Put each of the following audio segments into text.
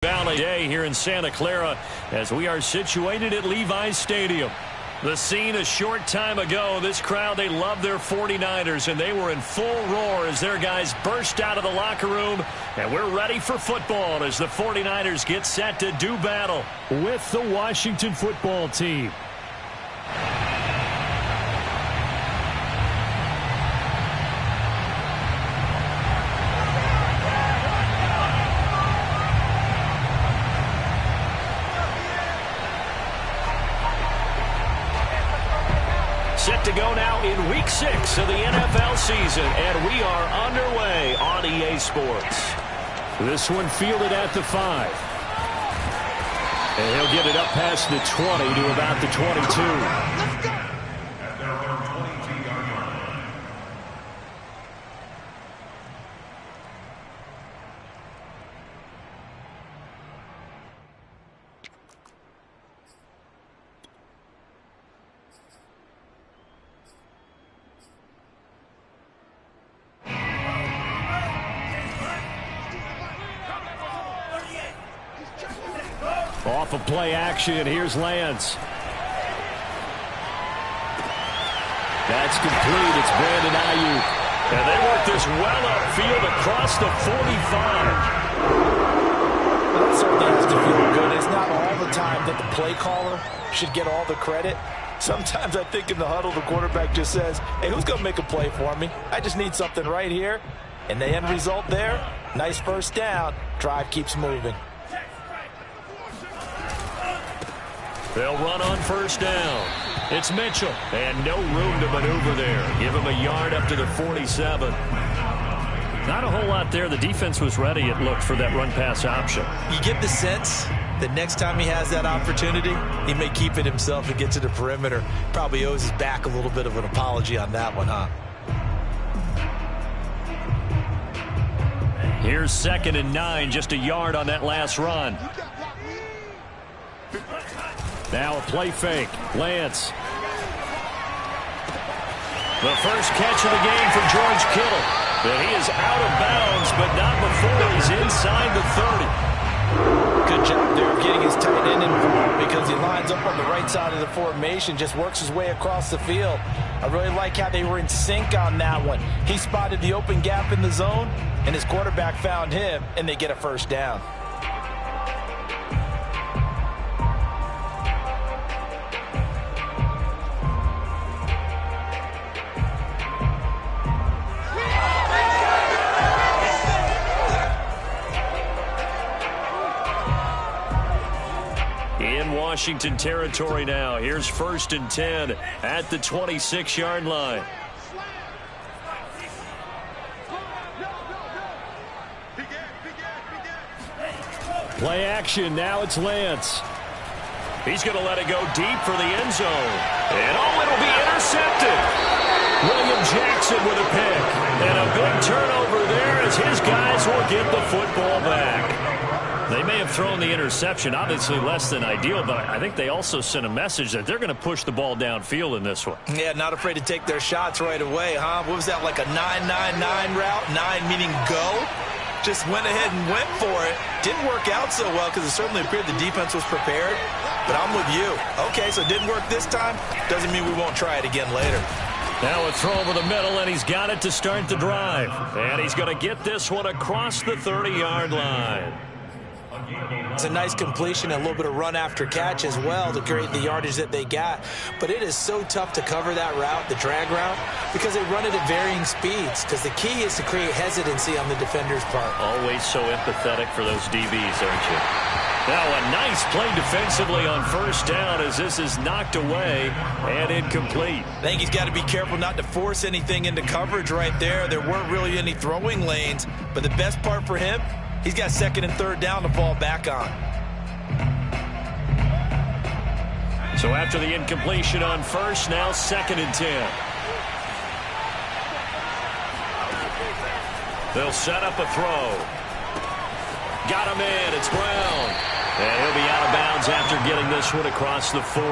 Valley Day here in Santa Clara as we are situated at Levi's Stadium. The scene a short time ago, this crowd, they love their 49ers, and they were in full roar as their guys burst out of the locker room, and we're ready for football as the 49ers get set to do battle with the Washington football team. Set to go now in Week 6 of the NFL season, and we are underway on EA Sports. This one fielded at the 5. And he'll get it up past the 20 to about the 22. Off of play action, here's Lance. That's complete. It's Brandon Ayuk. And they work this well upfield across the 45. That certainly has to feel good. It's not all the time that the play caller should get all the credit. Sometimes I think in the huddle, the quarterback just says, hey, who's going to make a play for me? I just need something right here. And the end result there, nice first down. Drive keeps moving. They'll run on first down. It's Mitchell, and no room to maneuver there. Give him a yard up to the 47. Not a whole lot there. The defense was ready, it looked, for that run-pass option. You get the sense that next time he has that opportunity, he may keep it himself and get to the perimeter. Probably owes his back a little bit of an apology on that one, huh? Here's 2nd and 9, just a yard on that last run. Now a play fake. Lance. The first catch of the game for George Kittle. But he is out of bounds, but not before he's inside the 30. Good job there of getting his tight end involved because he lines up on the right side of the formation, just works his way across the field. I really like how they were in sync on that one. He spotted the open gap in the zone, and his quarterback found him, and they get a first down. Washington territory now. Here's 1st and 10 at the 26-yard line. Play action. Now it's Lance. He's going to let it go deep for the end zone. And it'll be intercepted. William Jackson with a pick. And a big turnover there as his guys will get the football back. They may have thrown the interception, obviously less than ideal, but I think they also sent a message that they're going to push the ball downfield in this one. Yeah, not afraid to take their shots right away, huh? What was that, like a 9-9-9 route? 9 meaning go? Just went ahead and went for it. Didn't work out so well because it certainly appeared the defense was prepared, but I'm with you. Okay, so it didn't work this time. Doesn't mean we won't try it again later. Now a throw over the middle, and he's got it to start the drive. And he's going to get this one across the 30-yard line. It's a nice completion, and a little bit of run after catch as well to create the yardage that they got. But it is so tough to cover that route, the drag route, because they run it at varying speeds. Because the key is to create hesitancy on the defender's part. Always so empathetic for those DBs, aren't you? Now a nice play defensively on first down as this is knocked away and incomplete. I think he's got to be careful not to force anything into coverage right there. There weren't really any throwing lanes, but the best part for him, he's got 2nd and 3rd down to fall back on. So after the incompletion on first, now 2nd and 10. They'll set up a throw. Got him in. It's Brown. And he'll be out of bounds after getting this one across the 40.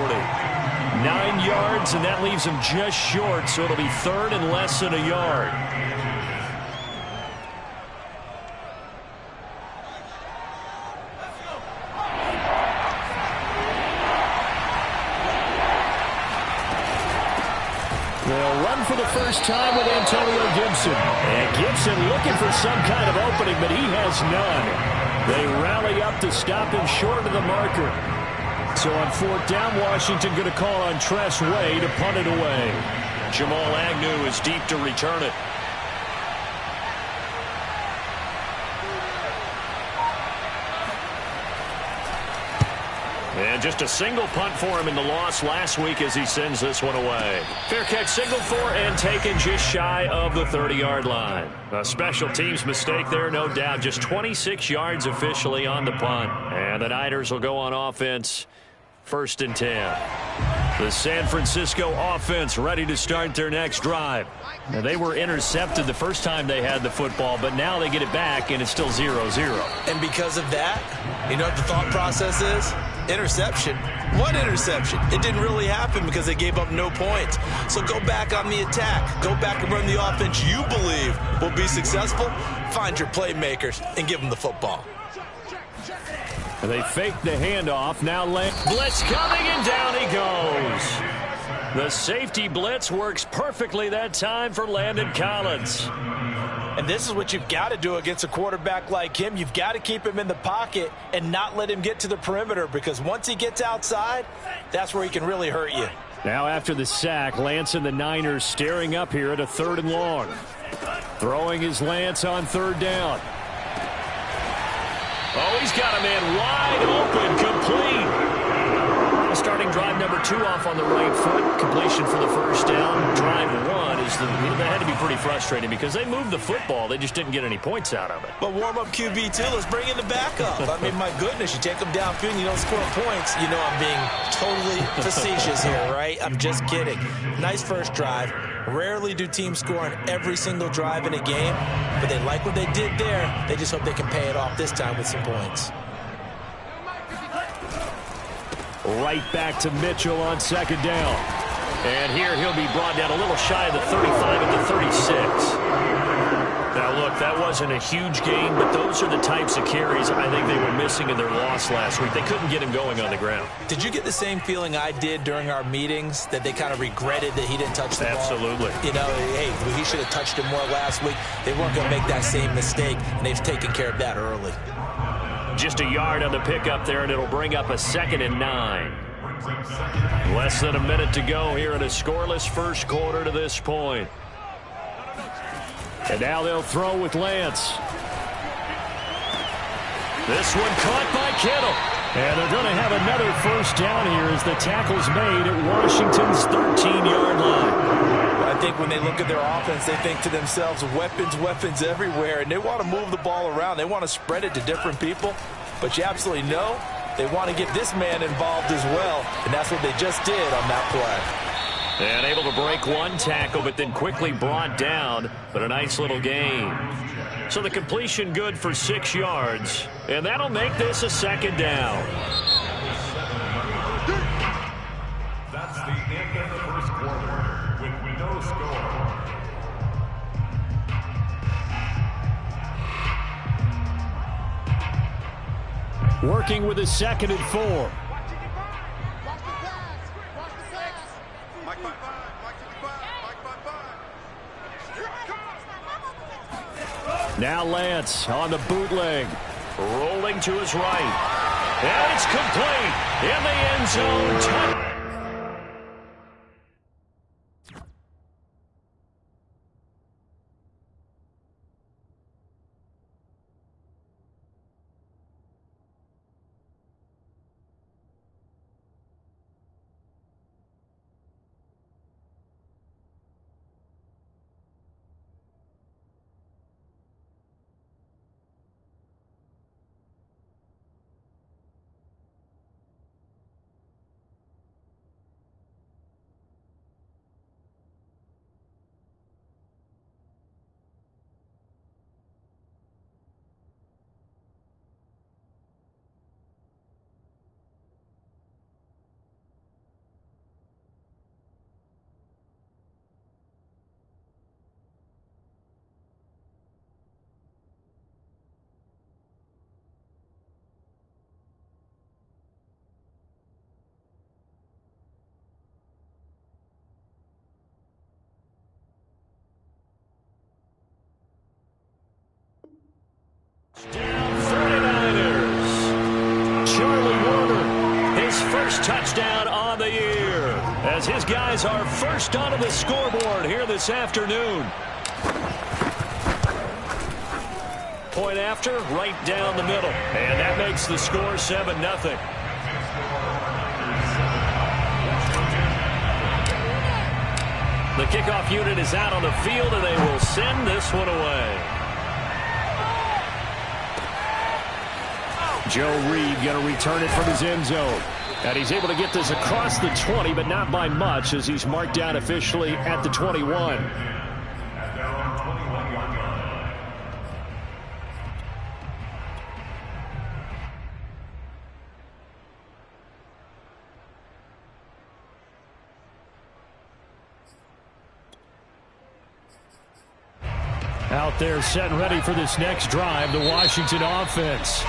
9 yards, and that leaves him just short, so it'll be 3rd and less than a yard. run for the first time with Antonio Gibson. And Gibson looking for some kind of opening, but he has none. They rally up to stop him short of the marker. So on fourth down, Washington going to call on Tress Way to punt it away. Jamal Agnew is deep to return it. And just a single punt for him in the loss last week as he sends this one away. Fair catch signaled for and taken just shy of the 30-yard line. A special teams mistake there, no doubt. Just 26 yards officially on the punt. And the Niners will go on offense, 1st and 10. The San Francisco offense ready to start their next drive. Now, they were intercepted the first time they had the football, but now they get it back, and it's still 0-0. And because of that, you know what the thought process is? Interception. What interception? It didn't really happen because they gave up no points. So go back on the attack. Go back and run the offense you believe will be successful. Find your playmakers and give them the football. They fake the handoff. Now blitz coming, and down he goes. The safety blitz works perfectly that time for Landon Collins. And this is what you've got to do against a quarterback like him. You've got to keep him in the pocket and not let him get to the perimeter, because once he gets outside, that's where he can really hurt you. Now after the sack, Lance and the Niners staring up here at a 3rd and long. Throwing his Lance on 3rd down. Oh, he's got a man wide open, complete. Starting drive number 2 off on the right foot. Completion for the 1st down. Drive 1 is that had to be pretty frustrating because they moved the football. They just didn't get any points out of it. But warm up QB too. Let's bring in the backup. I mean, my goodness, you take them downfield and you don't score points. You know I'm being totally facetious here, right? I'm just kidding. Nice first drive. Rarely do teams score on every single drive in a game, but they like what they did there. They just hope they can pay it off this time with some points. Right back to Mitchell on 2nd down. And here he'll be brought down a little shy of the 35 at the 36. Now, look, that wasn't a huge gain, but those are the types of carries I think they were missing in their loss last week. They couldn't get him going on the ground. Did you get the same feeling I did during our meetings, that they kind of regretted that he didn't touch the ball? Absolutely. You know, hey, he should have touched him more last week. They weren't going to make that same mistake, and they've taken care of that early. Just a yard on the pickup there, and it'll bring up a 2nd and 9. Less than a minute to go here in a scoreless first quarter to this point. And now they'll throw with Lance. This one caught by Kittle. And they're going to have another 1st down here as the tackle's made at Washington's 13-yard line. I think when they look at their offense, they think to themselves, weapons everywhere, and they want to move the ball around. They want to spread it to different people, but you absolutely know they want to get this man involved as well, and that's what they just did on that play. And able to break one tackle, but then quickly brought down, but a nice little gain. So the completion good for 6 yards, and that'll make this a 2nd down. That's the end of the first quarter. With no score. Working with a 2nd and 4. Now Lance on the bootleg. Rolling to his right. And it's complete in the end zone. as his guys are first onto the scoreboard here this afternoon. Point after, right down the middle. And that makes the score 7-0. The kickoff unit is out on the field, and they will send this one away. Joe Reed going to return it from his end zone. And he's able to get this across the 20, but not by much, as he's marked down officially at the 21. Out there set and ready for this next drive, the Washington offense.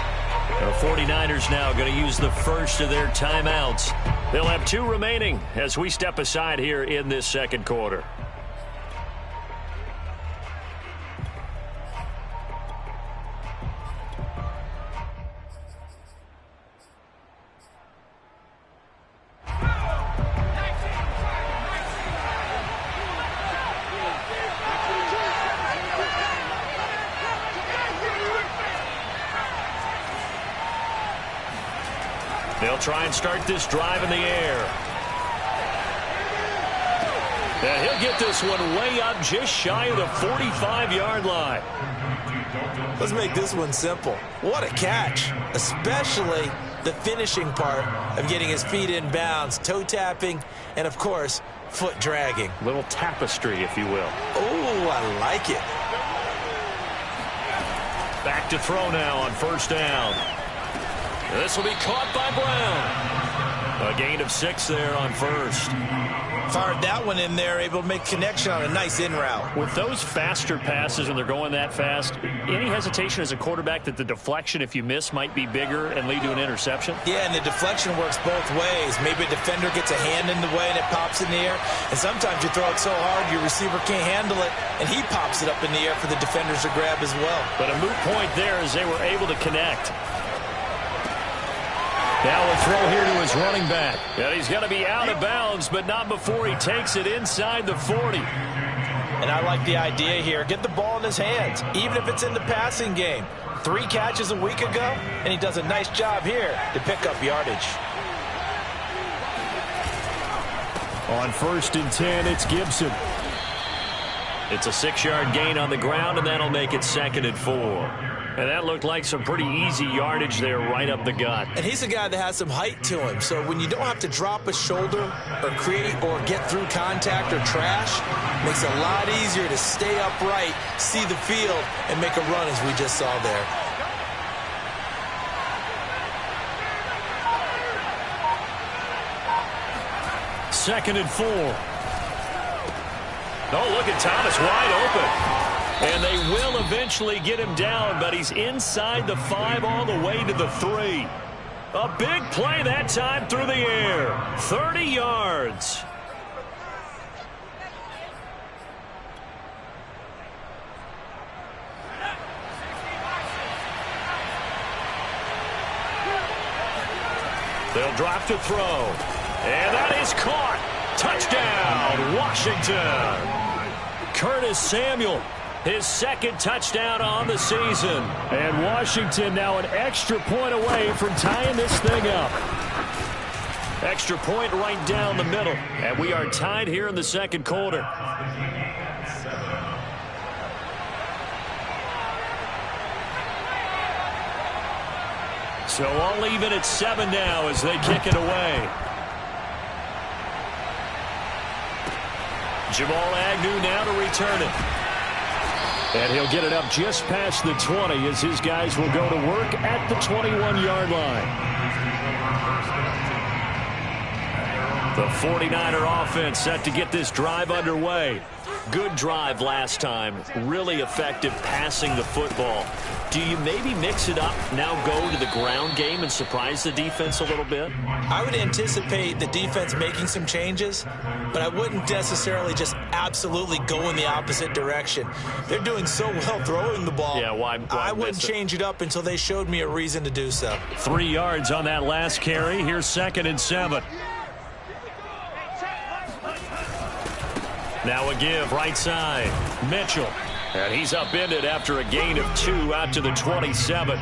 The 49ers now going to use the first of their timeouts. They'll have 2 remaining as we step aside here in this second quarter. They'll try and start this drive in the air. And he'll get this one way up just shy of the 45-yard line. Let's make this one simple. What a catch, especially the finishing part of getting his feet in bounds, toe tapping, and, of course, foot dragging. Little tapestry, if you will. Oh, I like it. Back to throw now on first down. This will be caught by Brown. A gain of 6 there on first. Fired that one in there, able to make connection on a nice in route. With those faster passes and they're going that fast, any hesitation as a quarterback that the deflection, if you miss, might be bigger and lead to an interception? Yeah, and the deflection works both ways. Maybe a defender gets a hand in the way and it pops in the air. And sometimes you throw it so hard your receiver can't handle it, and he pops it up in the air for the defenders to grab as well. But a moot point there as they were able to connect. Now a throw here to his running back. And he's going to be out of bounds, but not before he takes it inside the 40. And I like the idea here. Get the ball in his hands, even if it's in the passing game. 3 catches a week ago, and he does a nice job here to pick up yardage. On first and 10, it's Gibson. It's a 6-yard gain on the ground, and that'll make it 2nd and 4. And that looked like some pretty easy yardage there right up the gut. And he's a guy that has some height to him. So when you don't have to drop a shoulder or create or get through contact or trash, it makes it a lot easier to stay upright, see the field, and make a run as we just saw there. Second and 4. Oh, look at Thomas wide open. And they will eventually get him down, but he's inside the 5 all the way to the 3. A big play that time through the air. 30 yards. They'll drop to throw. And that is caught. Touchdown, Washington. Curtis Samuel. His 2nd touchdown on the season. And Washington now an extra point away from tying this thing up. Extra point right down the middle. And we are tied here in the second quarter. So all even at 7 now as they kick it away. Jamal Agnew now to return it. And he'll get it up just past the 20 as his guys will go to work at the 21-yard line. The 49er offense set to get this drive underway. Good drive last time. Really effective passing the football. Do you maybe mix it up, now go to the ground game and surprise the defense a little bit? I would anticipate the defense making some changes, but I wouldn't necessarily just absolutely go in the opposite direction. They're doing so well throwing the ball. Yeah, why I wouldn't change it up until they showed me a reason to do so. 3 yards on that last carry. Here's 2nd and 7. Now a give right side. Mitchell. And he's upended after a gain of 2 out to the 27.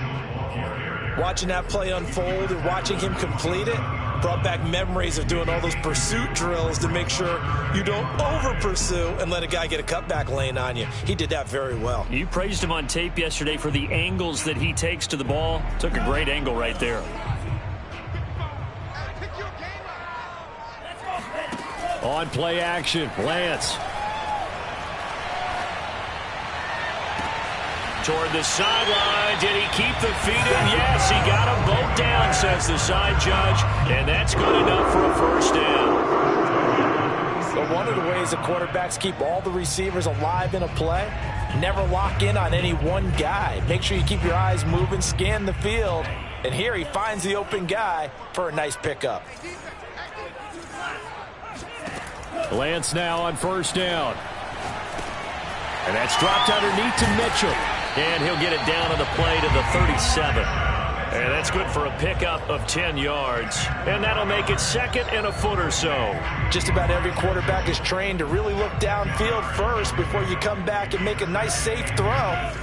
Watching that play unfold and watching him complete it brought back memories of doing all those pursuit drills to make sure you don't over-pursue and let a guy get a cutback lane on you. He did that very well. You praised him on tape yesterday for the angles that he takes to the ball. Took a great angle right there. On play action, Lance. Toward the sideline. Did he keep the feet in? Yes, he got them both down, says the side judge. And that's good enough for a first down. But one of the ways the quarterbacks keep all the receivers alive in a play, never lock in on any one guy. Make sure you keep your eyes moving, scan the field. And here he finds the open guy for a nice pickup. Lance now on first down. And that's dropped underneath to Mitchell. And he'll get it down on the play to the 37. And that's good for a pickup of 10 yards. And that'll make it second and a foot or so. Just about every quarterback is trained to really look downfield first before you come back and make a nice, safe throw.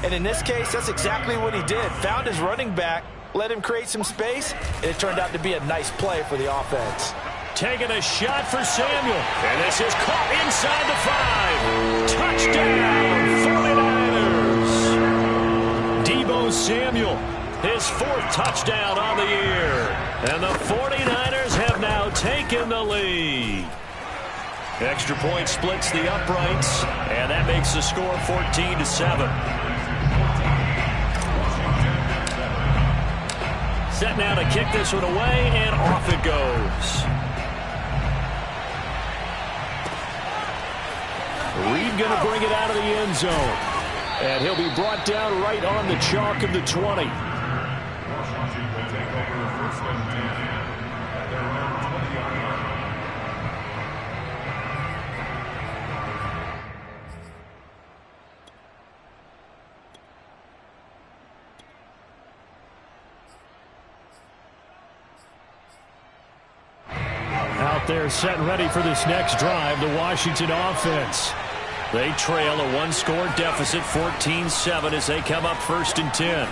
And in this case, that's exactly what he did. Found his running back, let him create some space, and it turned out to be a nice play for the offense. Taking a shot for Samuel. And this is caught inside the 5. Touchdown, 49ers. Deebo Samuel, his 4th touchdown on the year. And the 49ers have now taken the lead. Extra point splits the uprights, and that makes the score 14-7. Set now to kick this one away, and off it goes. Reed going to bring it out of the end zone. And he'll be brought down right on the chalk of the 20. Out there set and ready for this next drive, the Washington offense. They trail a 1-score deficit, 14-7, as they come up 1st and 10.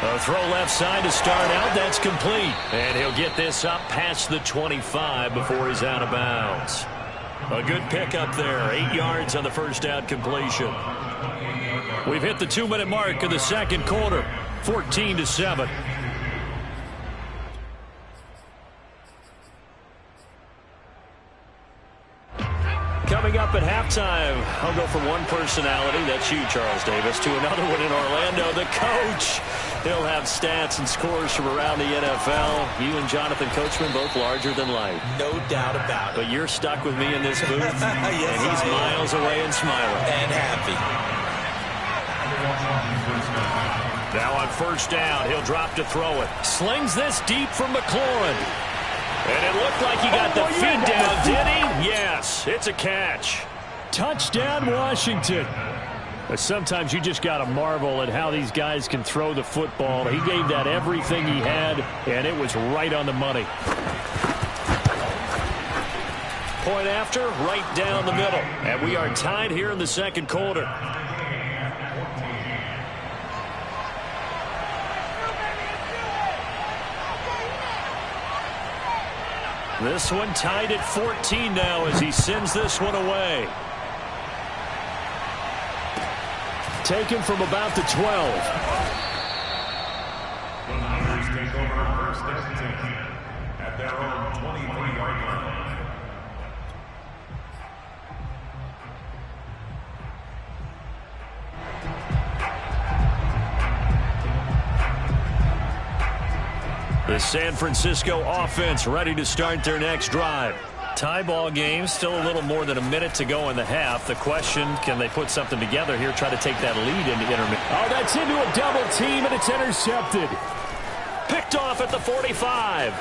A throw left side to start out. That's complete. And he'll get this up past the 25 before he's out of bounds. A good pickup there. 8 yards on the first down completion. We've hit the 2-minute mark of the second quarter. 14-7. Coming up at halftime, I'll go from one personality, that's you, Charles Davis, to another one in Orlando, the coach. He'll have stats and scores from around the NFL. You and Jonathan Coachman, both larger than life. No doubt about it. But you're stuck with me in this booth, yes, and he's miles away and smiling. And happy. Now on first down, he'll drop to throw it. Slings this deep from McLaurin. And it looked like he got the feet down, did he? Yes, it's a catch. Touchdown, Washington. But sometimes you just got to marvel at how these guys can throw the football. He gave that everything he had, and it was right on the money. Point after, right down the middle. And we are tied here in the second quarter. This one tied at 14 now as he sends this one away. Taken from about the 12. The Niners take over 1st and 10 at their own 23-yard line. The San Francisco offense ready to start their next drive. Tie ball game, still a little more than a minute to go in the half. The question, can they put something together here, try to take that lead into intermission? Oh, that's into a double team, and it's intercepted. Picked off at the 45.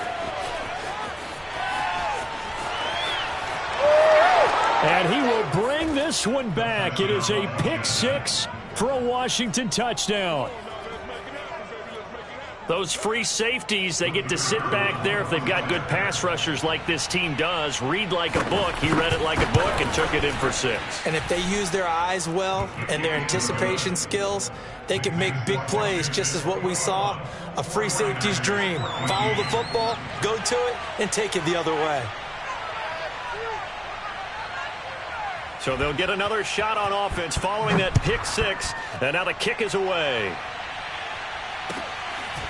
And he will bring this one back. It is a pick 6 for a Washington touchdown. Those free safeties, they get to sit back there if they've got good pass rushers like this team does. Read like a book. He read it like a book and took it in for 6. And if they use their eyes well and their anticipation skills, they can make big plays, just as what we saw, a free safety's dream. Follow the football, go to it, and take it the other way. So they'll get another shot on offense following that pick 6, and now the kick is away.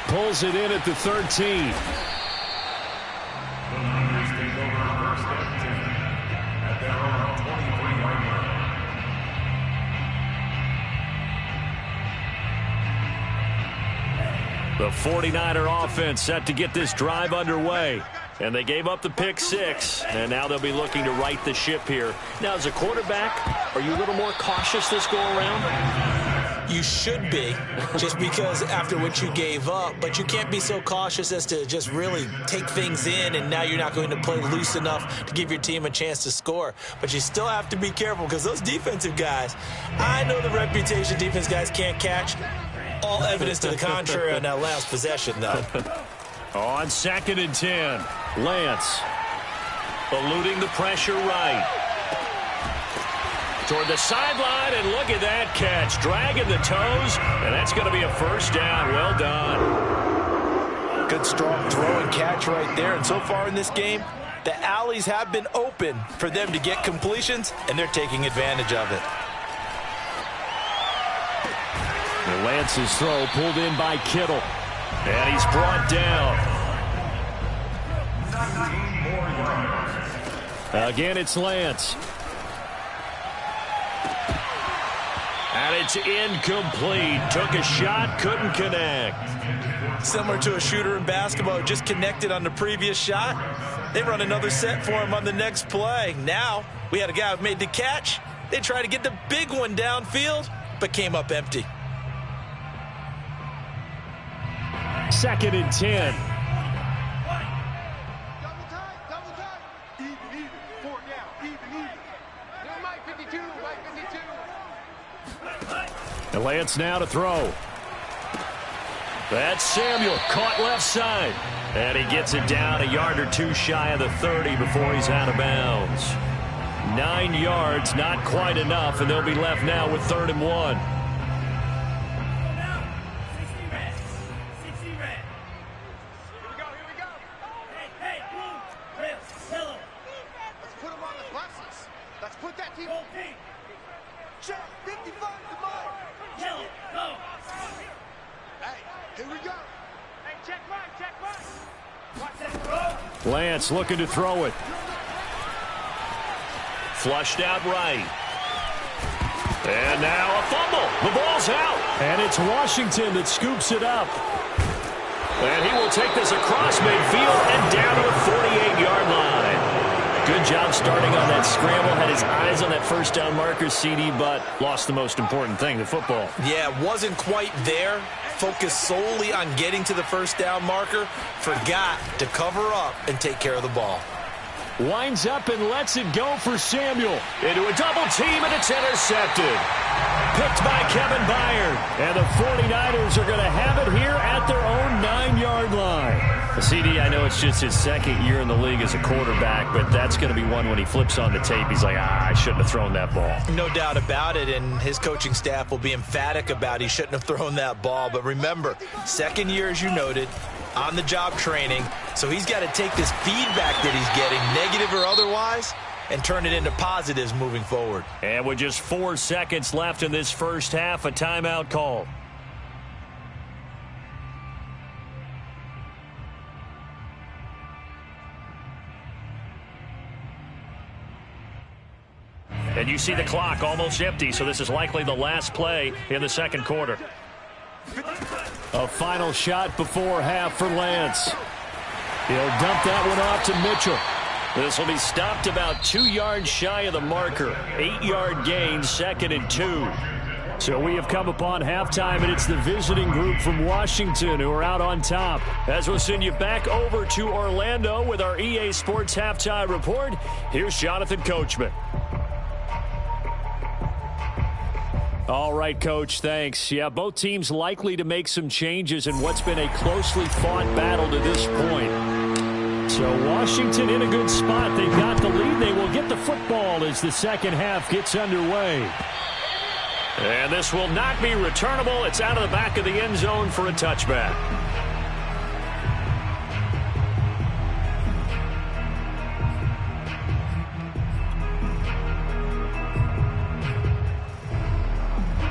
Pulls it in at the 13. The Niners take over first and 10 at their own The23-yard line. 49er offense set to get this drive underway. And they gave up the pick 6, and now they'll be looking to right the ship here. Now, as a quarterback, are you a little more cautious this go-around? You should be, just because after what you gave up, but you can't be so cautious as to just really take things in, and now you're not going to play loose enough to give your team a chance to score. But you still have to be careful, because those defensive guys, I know the reputation defense guys can't catch. All evidence to the contrary on that last possession, though. On 2nd and 10, Lance eluding the pressure right. Toward the sideline, and look at that catch. Dragging the toes, and that's going to be a first down. Well done. Good, strong throw and catch right there. And so far in this game, the alleys have been open for them to get completions, and they're taking advantage of it. And Lance's throw pulled in by Kittle. And he's brought down. 19 more yards. Again, it's Lance. And it's incomplete. Took a shot, couldn't connect. Similar to a shooter in basketball who just connected on the previous shot. They run another set for him on the next play. Now, we had a guy who made the catch. They tried to get the big one downfield, but came up empty. 2nd and 10. Double time. Even, 4 down, even. Mike 52, Mike 52. And Lance now to throw. That's Samuel, caught left side. And he gets it down a yard or 2 shy of the 30 before he's out of bounds. 9 yards, not quite enough, and they'll be left now with 3rd and 1. Lance looking to throw it. Flushed out right. And now a fumble. The ball's out. And it's Washington that scoops it up. And he will take this across midfield and down to the 48-yard line. Good job starting on that scramble. Had his eyes on that first down marker, CD, but lost the most important thing, the football. Yeah, wasn't quite there. Focused solely on getting to the first down marker. Forgot to cover up and take care of the ball. Winds up and lets it go for Samuel. Into a double team, and it's intercepted. Picked by Kevin Byard. And the 49ers are going to have it here at their own 9-yard line. CD, I know it's just his 2nd year in the league as a quarterback, but that's going to be one when he flips on the tape. He's like, I shouldn't have thrown that ball. No doubt about it, and his coaching staff will be emphatic about he shouldn't have thrown that ball. But remember, 2nd year, as you noted, on-the-job training, so he's got to take this feedback that he's getting, negative or otherwise, and turn it into positives moving forward. And with just 4 seconds left in this first half, a timeout call. And you see the clock almost empty, so this is likely the last play in the 2nd quarter. A final shot before half for Lance. He'll dump that one off to Mitchell. This will be stopped about 2 yards shy of the marker. 8-yard gain, 2nd and 2. So we have come upon halftime, and it's the visiting group from Washington who are out on top. As we'll send you back over to Orlando with our EA Sports Halftime Report, here's Jonathan Coachman. All right, Coach, thanks. Yeah, both teams likely to make some changes in what's been a closely fought battle to this point. So Washington in a good spot. They've got the lead. They will get the football as the second half gets underway. And this will not be returnable. It's out of the back of the end zone for a touchback.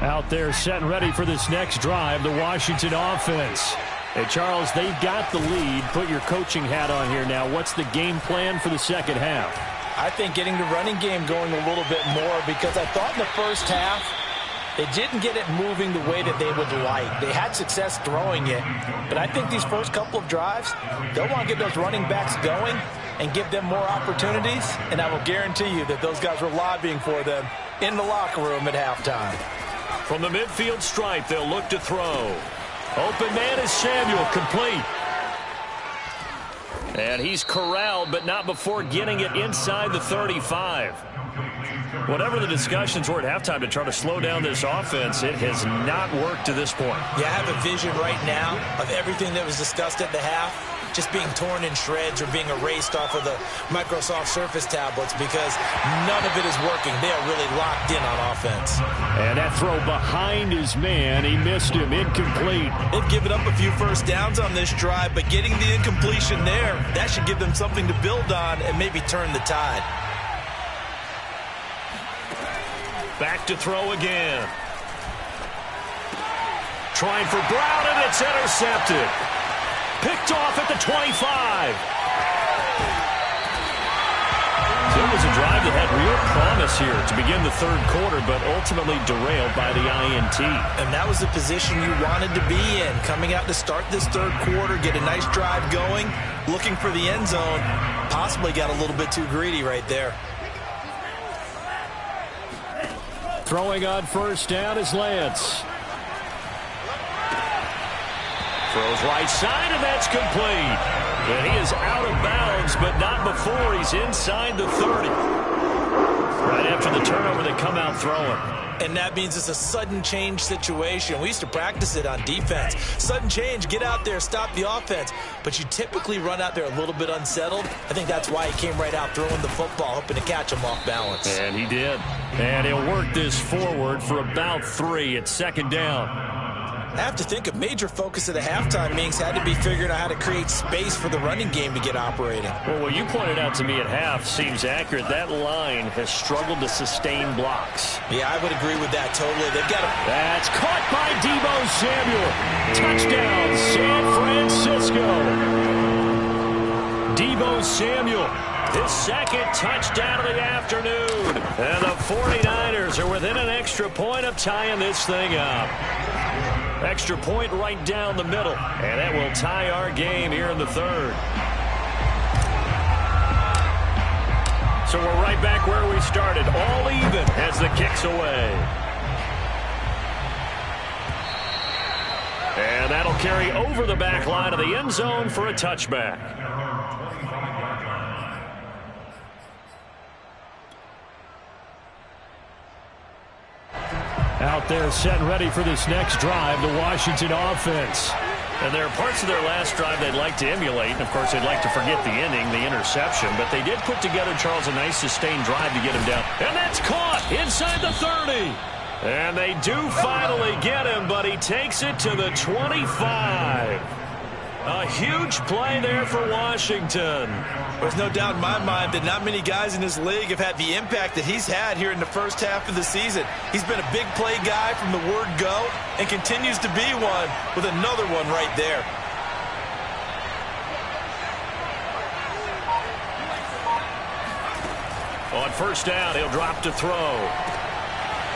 Out there set and ready for this next drive, the Washington offense. Hey, Charles, they've got the lead. Put your coaching hat on here now. What's the game plan for the second half? I think getting the running game going a little bit more, because I thought in the first half they didn't get it moving the way that they would like. They had success throwing it, but I think these first couple of drives, they'll want to get those running backs going and give them more opportunities, and I will guarantee you that those guys were lobbying for them in the locker room at halftime. From the midfield stripe, they'll look to throw. Open man is Samuel, complete. And he's corralled, but not before getting it inside the 35. Whatever the discussions were at halftime to try to slow down this offense, it has not worked to this point. Yeah, I have a vision right now of everything that was discussed at the half just being torn in shreds or being erased off of the Microsoft Surface tablets, because none of it is working. They are really locked in on offense. And that throw behind his man, he missed him, incomplete. They've given up a few first downs on this drive, but getting the incompletion there, that should give them something to build on and maybe turn the tide. Back to throw again. Trying for Brown, and it's intercepted. Picked off at the 25. So it was a drive that had real promise here to begin the third quarter, but ultimately derailed by the INT. And that was the position you wanted to be in. Coming out to start this third quarter, get a nice drive going, looking for the end zone. Possibly got a little bit too greedy right there. Throwing on first down is Lance. Throws right side, and that's complete. And he is out of bounds, but not before he's inside the 30. Right after the turnover, they come out throwing. And that means it's a sudden change situation. We used to practice it on defense. Sudden change, get out there, stop the offense. But you typically run out there a little bit unsettled. I think that's why he came right out throwing the football, hoping to catch him off balance. And he did. And he'll work this forward for about 3 at second down. I have to think a major focus of the halftime meetings had to be figuring out how to create space for the running game to get operating. Well, what you pointed out to me at half seems accurate. That line has struggled to sustain blocks. Yeah, I would agree with that totally. They've got to... That's caught by Deebo Samuel. Touchdown, San Francisco. Deebo Samuel, his second touchdown of the afternoon. And the 49ers are within an extra point of tying this thing up. Extra point right down the middle, and that will tie our game here in the third. So we're right back where we started, all even as the kick's away. And that'll carry over the back line of the end zone for a touchback. Out there set and ready for this next drive, the Washington offense. And there are parts of their last drive they'd like to emulate. And, of course, they'd like to forget the inning, the interception. But they did put together, Charles, a nice sustained drive to get him down. And that's caught inside the 30. And they do finally get him, but he takes it to the 25. A huge play there for Washington. There's no doubt in my mind that not many guys in this league have had the impact that he's had here in the first half of the season. He's been a big play guy from the word go and continues to be one with another one right there. On first down, he'll drop to throw.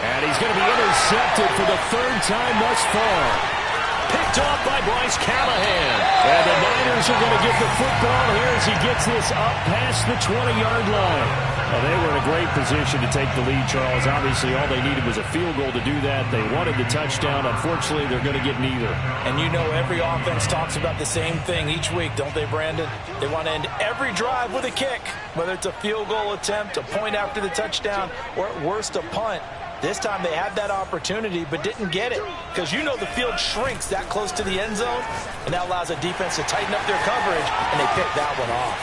And he's going to be intercepted for the third time thus far. Picked off by Bryce Callahan. And the Niners are going to get the football here as he gets this up past the 20-yard line. Well, they were in a great position to take the lead, Charles. Obviously, all they needed was a field goal to do that. They wanted the touchdown. Unfortunately, they're going to get neither. And you know every offense talks about the same thing each week, don't they, Brandon? They want to end every drive with a kick, whether it's a field goal attempt, a point after the touchdown, or at worst, a punt. This time they had that opportunity but didn't get it, because you know the field shrinks that close to the end zone, and that allows the defense to tighten up their coverage, and they picked that one off.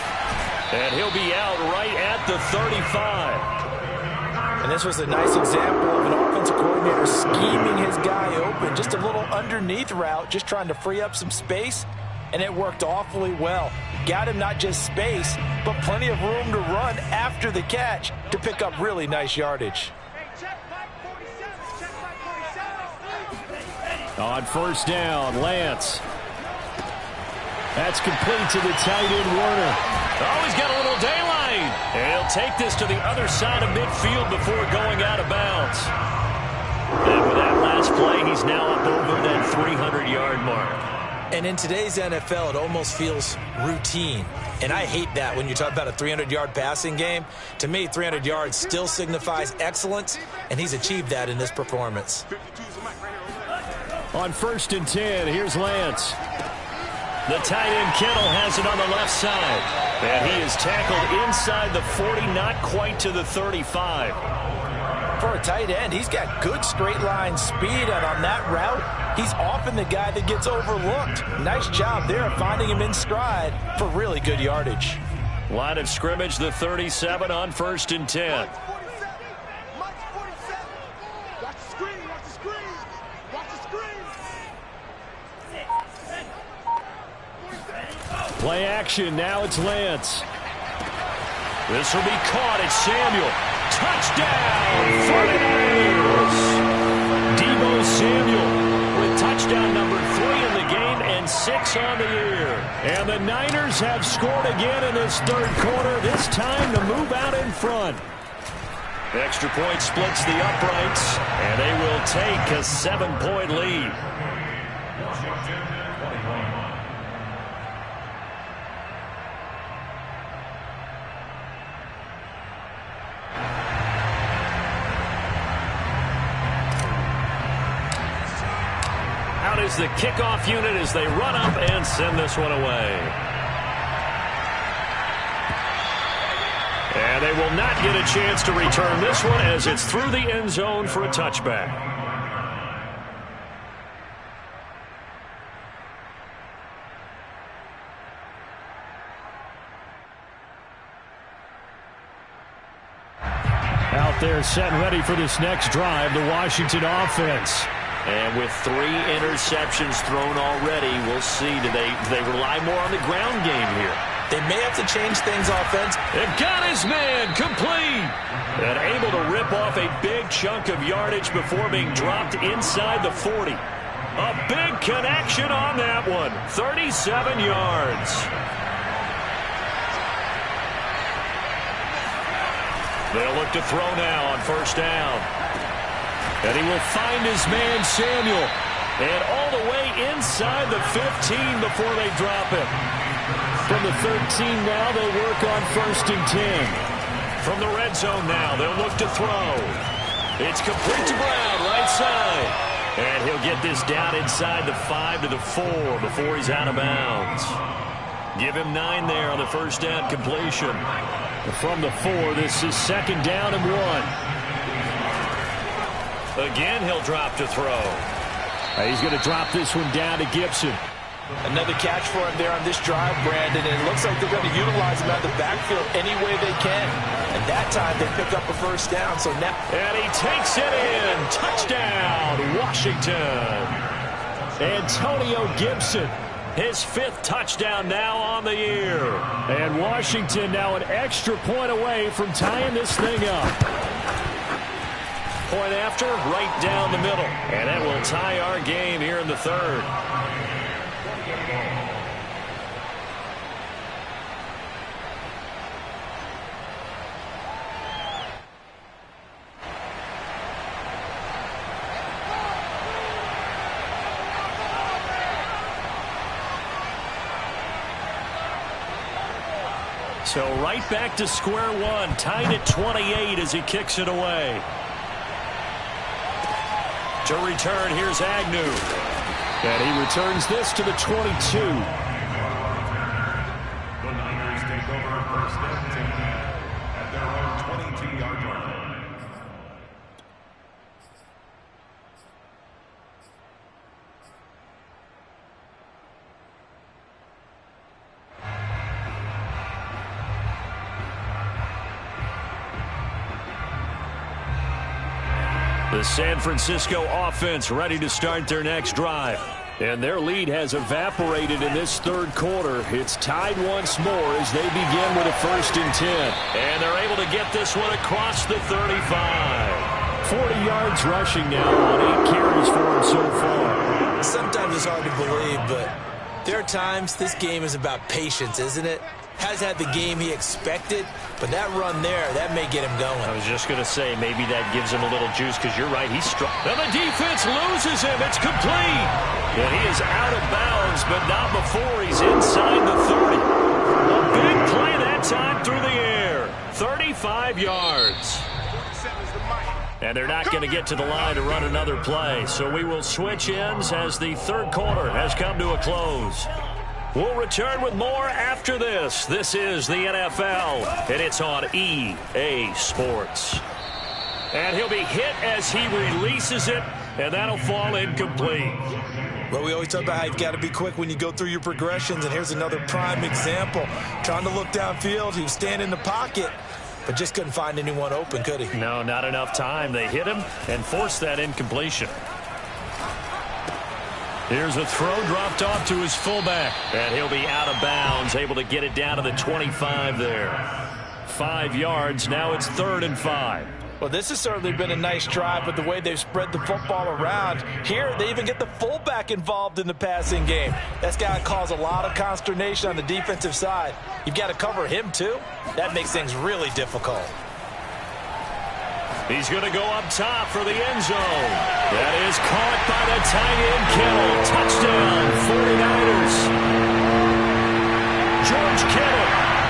And he'll be out right at the 35. And this was a nice example of an offensive coordinator scheming his guy open, just a little underneath route, just trying to free up some space, and it worked awfully well. Got him not just space, but plenty of room to run after the catch to pick up really nice yardage. On first down, Lance. That's complete to the tight end, Warner. Oh, he's got a little daylight. And he'll take this to the other side of midfield before going out of bounds. And with that last play, he's now up over that 300-yard mark. And in today's NFL, it almost feels routine. And I hate that when you talk about a 300-yard passing game. To me, 300 yards still signifies excellence, and he's achieved that in this performance. On first and 10, here's Lance. The tight end Kittle has it on the left side. And he is tackled inside the 40, not quite to the 35. For a tight end, he's got good straight line speed, and on that route, he's often the guy that gets overlooked. Nice job there of finding him in stride for really good yardage. Line of scrimmage, the 37 on first and 10. Play action, now it's Lance. This will be caught, it's Samuel. Touchdown, 49ers! Deebo Samuel with touchdown number 3 in the game and 6 on the year. And the Niners have scored again in this third quarter, this time to move out in front. Extra point splits the uprights, and they will take a 7-point lead. Is the kickoff unit as they run up and send this one away. And they will not get a chance to return this one as it's through the end zone for a touchback. Out there set and ready for this next drive, the Washington offense. And with 3 interceptions thrown already, we'll see. Do they rely more on the ground game here? They may have to change things offense. They've got his man complete. And able to rip off a big chunk of yardage before being dropped inside the 40. A big connection on that one. 37 yards. They'll look to throw now on first down. And he will find his man, Samuel. And all the way inside the 15 before they drop him. From the 13 now, they work on first and 10. From the red zone now, they'll look to throw. It's complete to Brown, right side. And he'll get this down inside the 5 to the 4 before he's out of bounds. Give him 9 there on the first down completion. From the 4, this is second down and 1. Again, he'll drop to throw. He's going to drop this one down to Gibson. Another catch for him there on this drive, Brandon. And it looks like they're going to utilize him out of the backfield any way they can. And that time they pick up a first down. So now, and he takes it in. Touchdown, Washington. Antonio Gibson, his 5th touchdown now on the year. And Washington now an extra point away from tying this thing up. Point after, right down the middle. And that will tie our game here in the third. So right back to square one, tied at 28 as he kicks it away. To return, here's Agnew. And he returns this to the 22. The Niners take over first and 10 at their own 22-yard line. The San Francisco offense ready to start their next drive. And their lead has evaporated in this third quarter. It's tied once more as they begin with a 1st and 10. And they're able to get this one across the 35. 40 yards rushing now on 8 carries for him so far. Sometimes it's hard to believe, but there are times this game is about patience, isn't it? Has had the game he expected, but that run there, that may get him going. I was just going to say, maybe that gives him a little juice, because you're right, he's struck. And the defense loses him. It's complete. And he is out of bounds, but not before he's inside the 30. A big play that time through the air. 35 yards. And they're not going to get to the line to run another play. So we will switch ends as the third quarter has come to a close. We'll return with more after this. This is the NFL, and it's on EA Sports. And he'll be hit as he releases it, and that'll fall incomplete. Well, we always talk about how you've got to be quick when you go through your progressions, and here's another prime example. Trying to look downfield, he was standing in the pocket, but just couldn't find anyone open, could he? No, not enough time. They hit him and forced that incompletion. Here's a throw dropped off to his fullback. And he'll be out of bounds, able to get it down to the 25 there. 5 yards. Now it's 3rd and 5. Well, this has certainly been a nice drive, but the way they've spread the football around. Here, they even get the fullback involved in the passing game. That's got to cause a lot of consternation on the defensive side. You've got to cover him, too. That makes things really difficult. He's going to go up top for the end zone. That is caught by the tight end, Kittle. Touchdown, 49ers. George Kittle,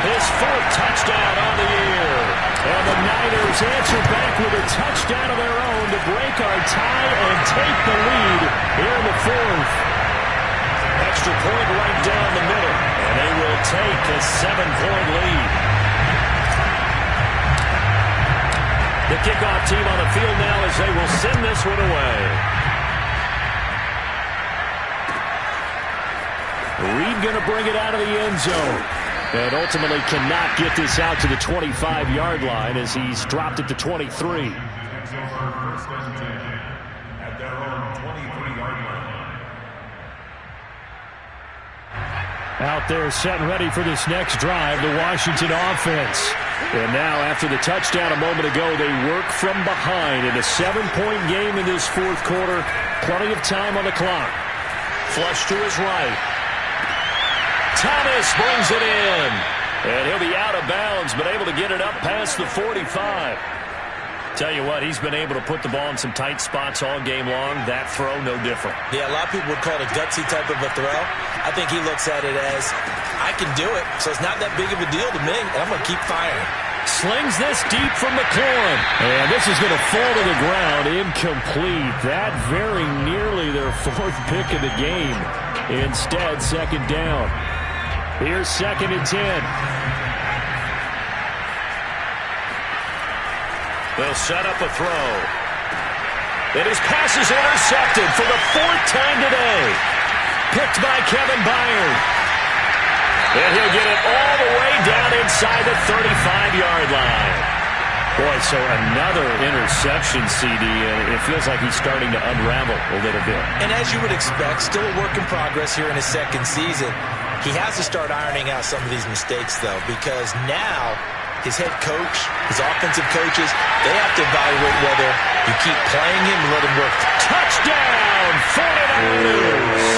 his 4th touchdown on the year. And the Niners answer back with a touchdown of their own to break our tie and take the lead here in the 4th. Extra point right down the middle. And they will take a 7-point lead. The kickoff team on the field now as they will send this one away. Reed going to bring it out of the end zone. And ultimately cannot get this out to the 25-yard line as he's dropped it to 23. At their own 23-yard line. Out there set and ready for this next drive, the Washington offense. And now after the touchdown a moment ago, they work from behind in a 7-point game in this 4th quarter. Plenty of time on the clock. Flush to his right. Thomas brings it in. And he'll be out of bounds, but able to get it up past the 45. Tell you what, he's been able to put the ball in some tight spots all game long. That throw, no different. Yeah, a lot of people would call it a gutsy type of a throw. I think he looks at it as, I can do it, so it's not that big of a deal to me, and I'm going to keep firing. Slings this deep from McLaurin. And this is going to fall to the ground. Incomplete. That very nearly their 4th pick of the game. Instead, 2nd down. Here's 2nd and 10. They'll set up a throw. And his pass is intercepted for the 4th time today. Picked by Kevin Byard. And he'll get it all the way down inside the 35-yard line. Boy, so another interception, CD, and it feels like he's starting to unravel a little bit. And as you would expect, still a work in progress here in his 2nd season. He has to start ironing out some of these mistakes, though, because now his head coach, his offensive coaches, they have to evaluate whether you keep playing him and let him work. Touchdown, 49ers!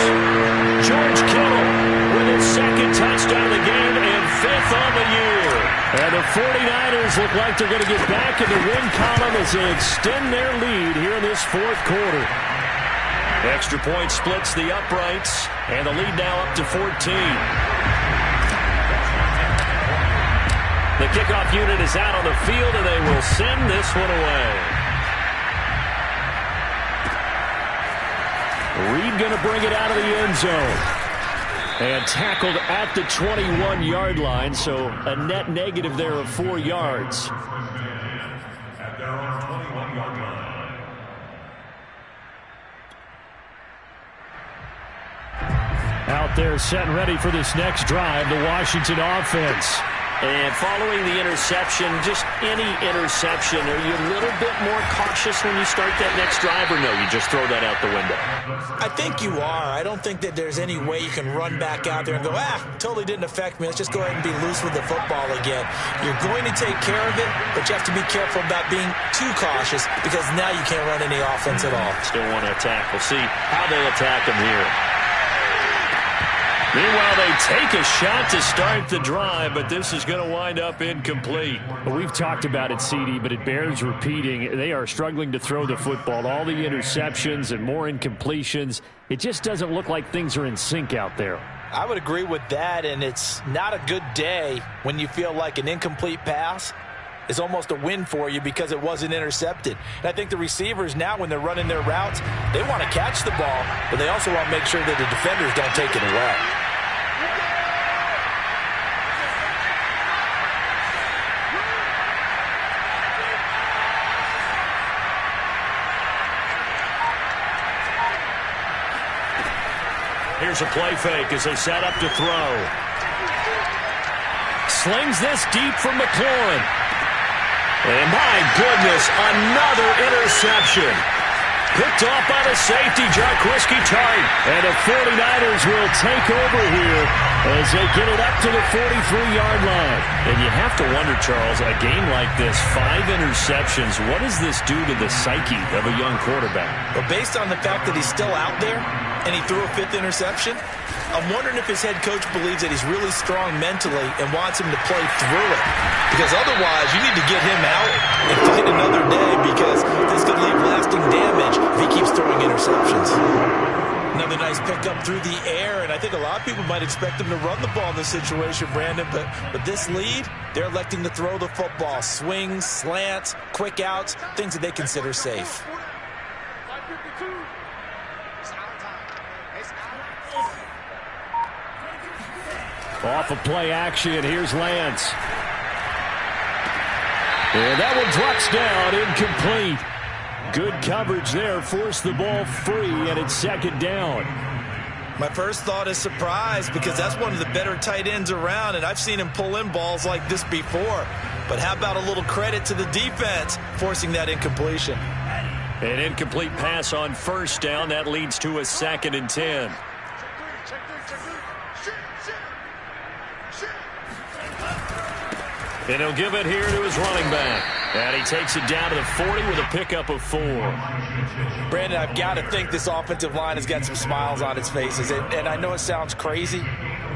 George Kittle with his 2nd touchdown of the game and 5th on the year. And the 49ers look like they're going to get back in the win column as they extend their lead here in this 4th quarter. Extra point splits the uprights, and the lead now up to 14. The kickoff unit is out on the field, and they will send this one away. Reed going to bring it out of the end zone. And tackled at the 21-yard line, so a net negative there of 4 yards. At their own 21-yard line. Out there set and ready for this next drive, the Washington offense. And following the interception, just any interception, are you a little bit more cautious when you start that next drive, or no, you just throw that out the window? I think you are. I don't think that there's any way you can run back out there and go, totally didn't affect me. Let's just go ahead and be loose with the football again. You're going to take care of it, but you have to be careful about being too cautious because now you can't run any offense at all. Still want to attack. We'll see how they attack him here. Meanwhile, they take a shot to start the drive, but this is going to wind up incomplete. Well, we've talked about it, CD, but it bears repeating. They are struggling to throw the football. All the interceptions and more incompletions. It just doesn't look like things are in sync out there. I would agree with that, and it's not a good day when you feel like an incomplete pass is almost a win for you because it wasn't intercepted. And I think the receivers now, when they're running their routes, they want to catch the ball, but they also want to make sure that the defenders don't take it away. Here's a play fake as they set up to throw. Slings this deep from McLaurin. And my goodness, another interception. Picked off by the safety, Jarquiski Tart. And the 49ers will take over here as they get it up to the 43-yard line. And you have to wonder, Charles, a game like this, 5 interceptions, what does this do to the psyche of a young quarterback? Well, based on the fact that he's still out there and he threw a 5th interception, I'm wondering if his head coach believes that he's really strong mentally and wants him to play through it. Because otherwise, you need to get him out and fight another day because this could leave lasting damage if he keeps throwing interceptions. Another nice pickup through the air, and I think a lot of people might expect him to run the ball in this situation, Brandon, but with this lead, they're electing to throw the football. Swings, slants, quick outs, things that they consider safe. Off of play action, here's Lance. And that one drops down, incomplete. Good coverage there, forced the ball free, and it's 2nd down. My first thought is surprise because that's one of the better tight ends around, and I've seen him pull in balls like this before. But how about a little credit to the defense forcing that incompletion? An incomplete pass on 1st down. That leads to a 2nd and 10. And he'll give it here to his running back. And he takes it down to the 40 with a pickup of 4. Brandon, I've got to think this offensive line has got some smiles on its faces. And I know it sounds crazy,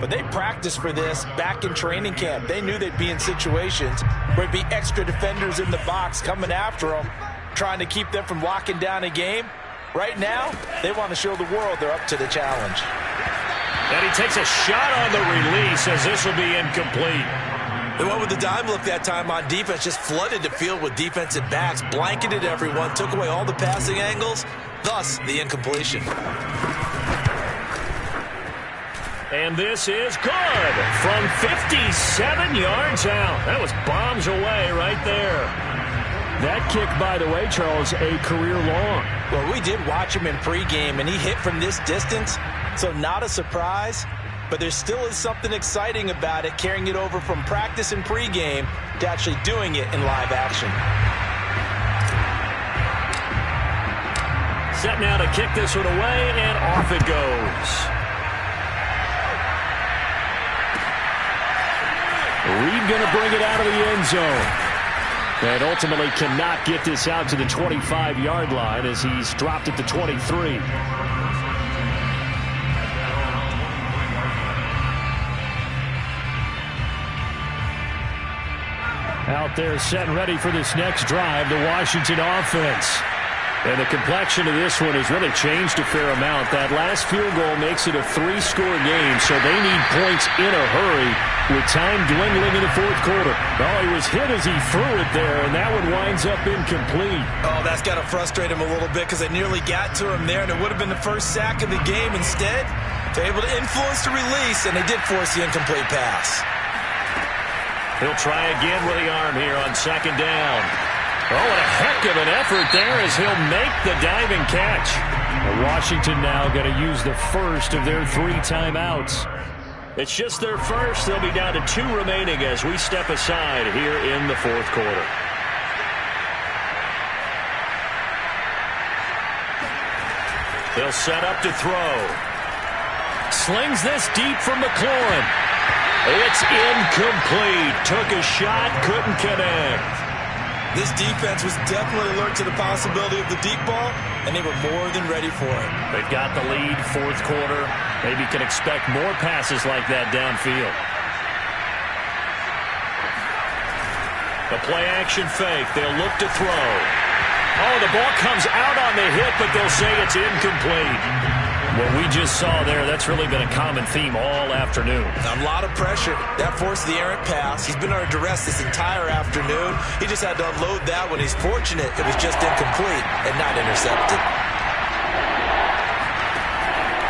but they practiced for this back in training camp. They knew they'd be in situations where it'd be extra defenders in the box coming after them, trying to keep them from locking down a game. Right now, they want to show the world they're up to the challenge. And he takes a shot on the release as this will be incomplete. They went with the dime look that time on defense, just flooded the field with defensive backs, blanketed everyone, took away all the passing angles, thus the incompletion. And this is good from 57 yards out. That was bombs away right there. That kick, by the way, Charles, a career long. Well, we did watch him in pregame, and he hit from this distance, so not a surprise. But there still is something exciting about it, carrying it over from practice and pregame to actually doing it in live action. Set now to kick this one away, and off it goes. Reed going to bring it out of the end zone. And ultimately cannot get this out to the 25-yard line as he's dropped at the 23. Out there set and ready for this next drive, the Washington offense. And the complexion of this one has really changed a fair amount. That last field goal makes it a 3-score game, so they need points in a hurry with time dwindling in the 4th quarter. Oh, he was hit as he threw it there, and that one winds up incomplete. Oh, that's got to frustrate him a little bit because they nearly got to him there, and it would have been the first sack of the game. Instead, they're able to influence the release, and they did force the incomplete pass. He'll try again with the arm here on 2nd down. Oh, what a heck of an effort there as he'll make the diving catch. Washington now going to use the first of their 3 timeouts. It's just their first. They'll be down to 2 remaining as we step aside here in the fourth quarter. They'll set up to throw. Slings this deep from McLaurin. It's incomplete. Took a shot, couldn't connect. This defense was definitely alert to the possibility of the deep ball, and they were more than ready for it. They've got the lead, fourth quarter. Maybe can expect more passes like that downfield. The play-action fake. They'll look to throw. Oh, the ball comes out on the hit, but they'll say it's incomplete. What we just saw there, that's really been a common theme all afternoon. A lot of pressure. That forced the errant pass. He's been under duress this entire afternoon. He just had to unload that when he's fortunate it was just incomplete and not intercepted.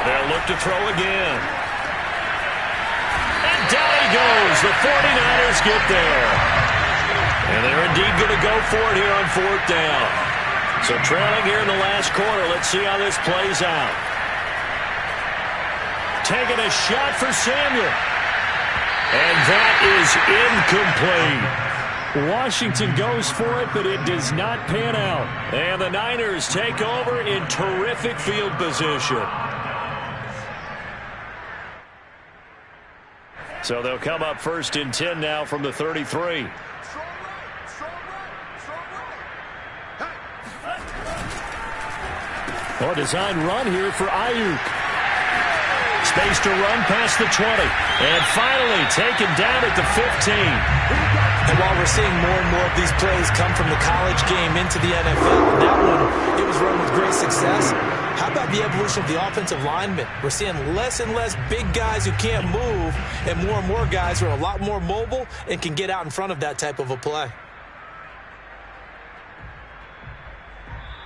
They'll look to throw again. And down he goes. The 49ers get there. And they're indeed going to go for it here on fourth down. So trailing here in the last quarter. Let's see how this plays out. Taking a shot for Samuel. And that is incomplete. Washington goes for it, but it does not pan out. And the Niners take over in terrific field position. So they'll come up first and 10 now from the 33. Oh, design run here for Ayuk. Space to run past the 20. And finally taken down at the 15. And while we're seeing more and more of these plays come from the college game into the NFL, that one, it was run with great success. How about the evolution of the offensive linemen? We're seeing less and less big guys who can't move and more guys who are a lot more mobile and can get out in front of that type of a play.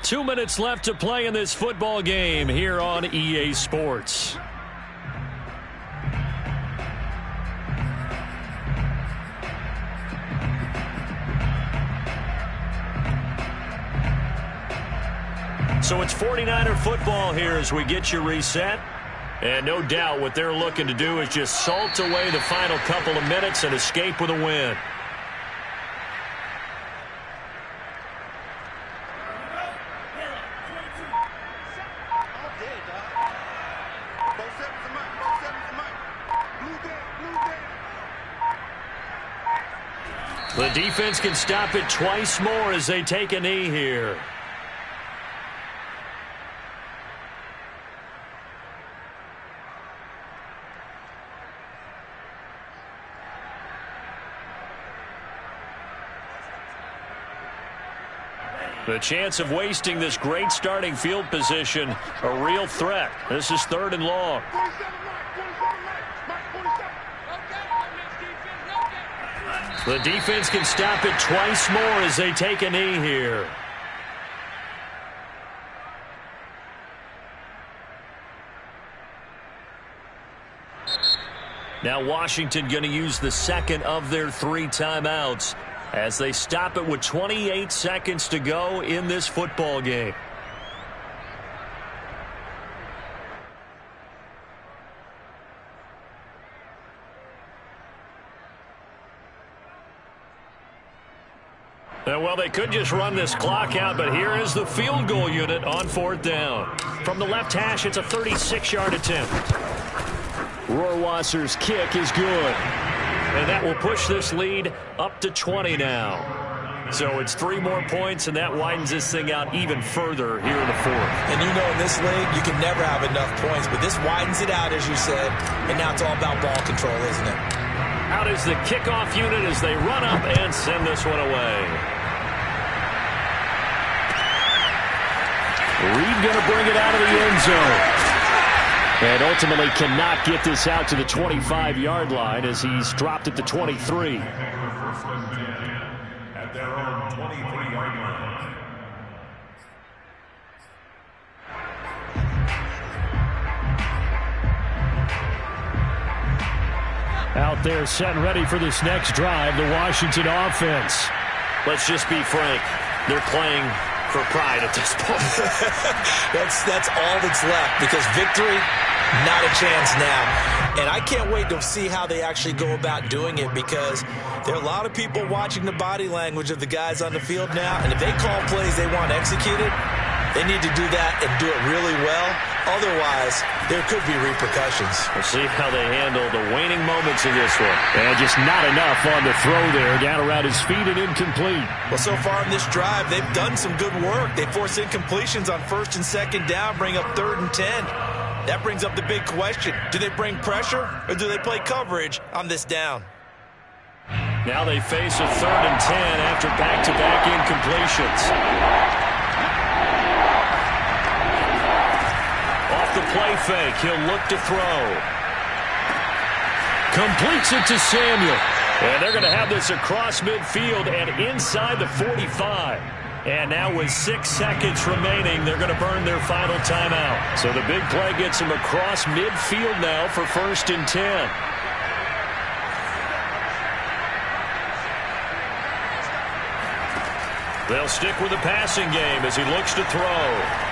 2 minutes left to play in this football game here on EA Sports. So it's 49er football here as we get you reset. And no doubt what they're looking to do is just salt away the final couple of minutes and escape with a win. The defense can stop it twice more as they take a knee here. The chance of wasting this great starting field position, a real threat. This is 3rd and long. The defense can stop it twice more as they take a knee here. Now Washington going to use the second of their 3 timeouts as they stop it with 28 seconds to go in this football game. Well, they could just run this clock out, but here is the field goal unit on 4th down. From the left hash, it's a 36-yard attempt. Rohrwasser's kick is good. And that will push this lead up to 20 now. So it's 3 more points, and that widens this thing out even further here in the 4th. And you know in this league, you can never have enough points, but this widens it out, as you said, and now it's all about ball control, isn't it? Out is the kickoff unit as they run up and send this one away. Reed going to bring it out of the end zone. And ultimately cannot get this out to the 25-yard line as he's dropped at the 23. At their own 23-yard line. Out there set and ready for this next drive, the Washington offense. Let's just be frank. They're playing for pride at this point. That's all that's left, because victory, not a chance now. And I can't wait to see how they actually go about doing it, because there are a lot of people watching the body language of the guys on the field now, and if they call plays they want executed, they need to do that and do it really well. Otherwise, there could be repercussions. We'll see how they handle the waning moments in this one. And just not enough on the throw there. Down around his feet and incomplete. Well, so far in this drive, they've done some good work. They force incompletions on 1st and 2nd down, bring up 3rd and 10. That brings up the big question. Do they bring pressure, or do they play coverage on this down? Now they face a 3rd and 10 after back-to-back incompletions. Off the play fake, he'll look to throw. Completes it to Samuel. And they're going to have this across midfield and inside the 45. And now with 6 seconds remaining, they're going to burn their final timeout. So the big play gets them across midfield now for 1st and 10. They'll stick with the passing game as he looks to throw.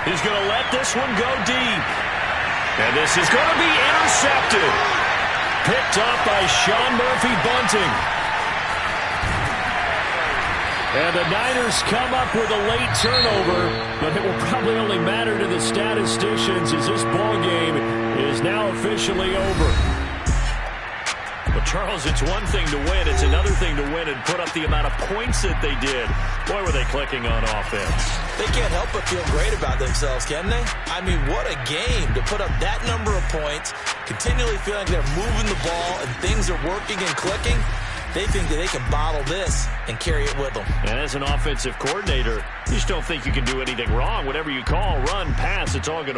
He's going to let this one go deep. And this is going to be intercepted. Picked up by Sean Murphy-Bunting. And the Niners come up with a late turnover, but it will probably only matter to the statisticians as this ball game is now officially over. But, Charles, it's one thing to win. It's another thing to win and put up the amount of points that they did. Boy, were they clicking on offense. They can't help but feel great about themselves, can they? I mean, what a game to put up that number of points, continually feeling they're moving the ball and things are working and clicking. They think that they can bottle this and carry it with them. And as an offensive coordinator, you just don't think you can do anything wrong. Whatever you call, run, pass, it's all going to